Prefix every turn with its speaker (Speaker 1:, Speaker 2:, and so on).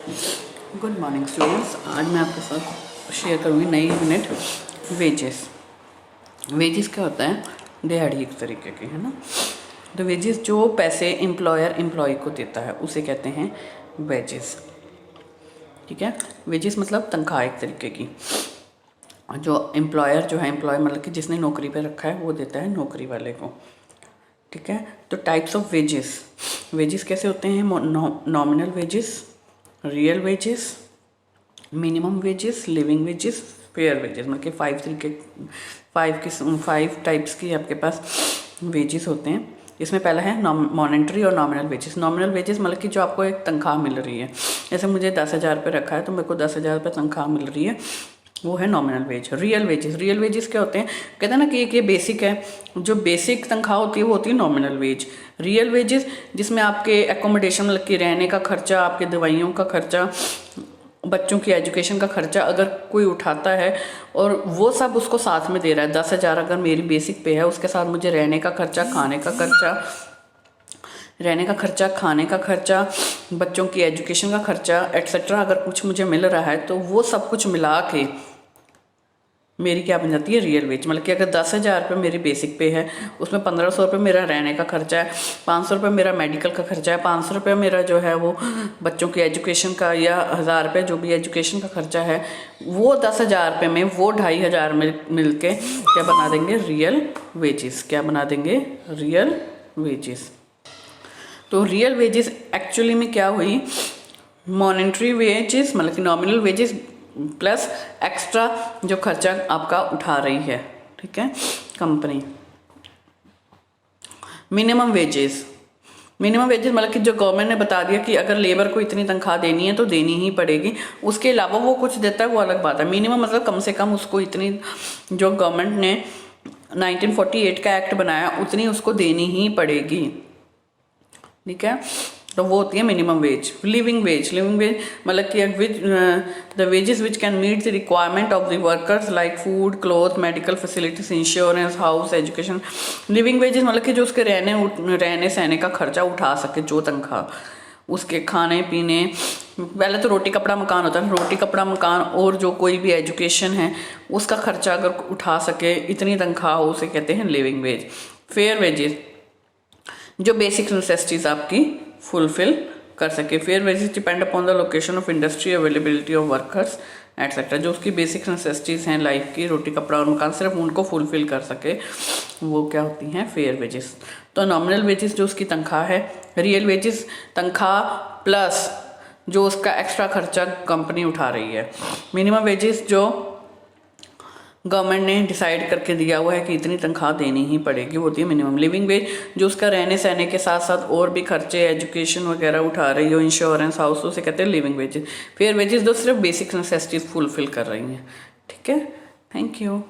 Speaker 1: Good morning students. आज मैं आपके साथ शेयर करूँगी नई यूनिट वेजेस। वेजेस क्या होता है? दिहाड़ी एक तरीके की, है ना। तो वेजेस जो पैसे एम्प्लॉयर एम्प्लॉय को देता है उसे कहते हैं वेजेस। ठीक है, वेजेस मतलब तनख्वाह एक तरीके की। जो एम्प्लॉयर जो है, एम्प्लॉय मतलब कि जिसने नौकरी पे रखा है वो देता है नौकरी वाले को। ठीक है, तो टाइप्स ऑफ वेजेस। वेजेस कैसे होते हैं? Nominal wages, real wages, minimum wages, living wages, fair wages. मतलब कि फाइव टाइप्स की आपके पास वेजेस होते हैं। इसमें पहला है मॉनेटरी और नॉमिनल वेजेस। नॉमिनल वेजेस मतलब कि जो आपको एक तनख्वाह मिल रही है। जैसे मुझे 10,000 रुपये रखा है तो मेरे को 10,000 रुपये तनख्वाह मिल रही है, वो है nominal wage. Real wages, real wages क्या होते हैं? कहते हैं ना कि एक ये बेसिक है, जो बेसिक तनख्वाह होती है वो होती है नॉमिनल वेज। रियल वेजेस जिसमें आपके एकोमोडेशन मतलब कि रहने का खर्चा, आपके दवाइयों का खर्चा, बच्चों की एजुकेशन का खर्चा अगर कोई उठाता है और वो सब उसको साथ में दे रहा है। 10,000 अगर मेरी बेसिक पे है, उसके साथ मुझे रहने का खर्चा, खाने का खर्चा, बच्चों की एजुकेशन का खर्चा एट्सेट्रा अगर कुछ मुझे मिल रहा है तो वो सब कुछ मिला के मेरी क्या बन जाती है? Real veg. मतलब कि अगर 10,000 रुपये मेरी बेसिक पे है, उसमें 1,500 रुपये मेरा रहने का खर्चा है, 500 रुपये मेरा मेडिकल का खर्चा है, 500 रुपये मेरा जो है वो बच्चों की एजुकेशन का, या 1,000 रुपये जो भी एजुकेशन का खर्चा है, वो 10,000 रुपये में वो 2,500 मिल के क्या बना देंगे? Real wages. क्या बना देंगे? Real wages. तो रियल वेजेस एक्चुअली में क्या हुई? मॉनेटरी वेजेस मतलब कि नॉमिनल वेजेस प्लस एक्स्ट्रा जो खर्चा आपका उठा रही है, ठीक है, company. Minimum wages, minimum wages मतलब कि जो गवर्नमेंट ने बता दिया कि अगर लेबर को इतनी तनख्वाह देनी है तो देनी ही पड़ेगी, उसके अलावा वो कुछ देता है वो अलग बात है। मिनिमम मतलब कम से कम उसको इतनी, जो गवर्नमेंट ने 1948 का एक्ट बनाया उतनी उसको देनी ही पड़ेगी। ठीक है, तो वो होती है minimum wage. Living wage, living wage मतलब कि the wages which can meet the requirement of the workers like food, cloth, medical facilities, insurance, house, education. Living wages मतलब कि जो उसके रहने सहने का खर्चा उठा सके, जो तनख्वाह उसके खाने पीने, पहले तो रोटी कपड़ा मकान होता है, रोटी कपड़ा मकान और जो कोई भी एजुकेशन है उसका खर्चा अगर उठा सके, इतनी तनख्वाह हो, उसे कहते हैं लिविंग वेज। फेयर वेजेस जो बेसिक नेसेसिटीज आपकी फुलफिल कर सके। Fair wages depend upon the location of industry, availability of workers etcetera. जो उसकी बेसिक नेसेसिटीज हैं लाइफ की, रोटी कपड़ा और मकान, सिर्फ उनको फुलफिल कर सके, वो क्या होती हैं? Fair wages. तो नॉमिनल वेजेस जो उसकी तनख्वाह है, रियल वेजेस तनख्वाह प्लस जो उसका एक्स्ट्रा खर्चा कंपनी उठा रही है। मिनिमम वेजेस जो गवर्नमेंट ने डिसाइड करके दिया हुआ है कि इतनी तनख्वाह देनी ही पड़ेगी, वो होती है मिनिमम। लिविंग वेज जो उसका रहने सहने के साथ साथ और भी खर्चे, एजुकेशन वगैरह उठा रही हो, इंश्योरेंस, हाउस, उसे कहते हैं लिविंग वेजेस। फेयर वेजेस जो सिर्फ बेसिक नेसेसिटीज फुलफिल कर रही हैं। ठीक है, थैंक यू।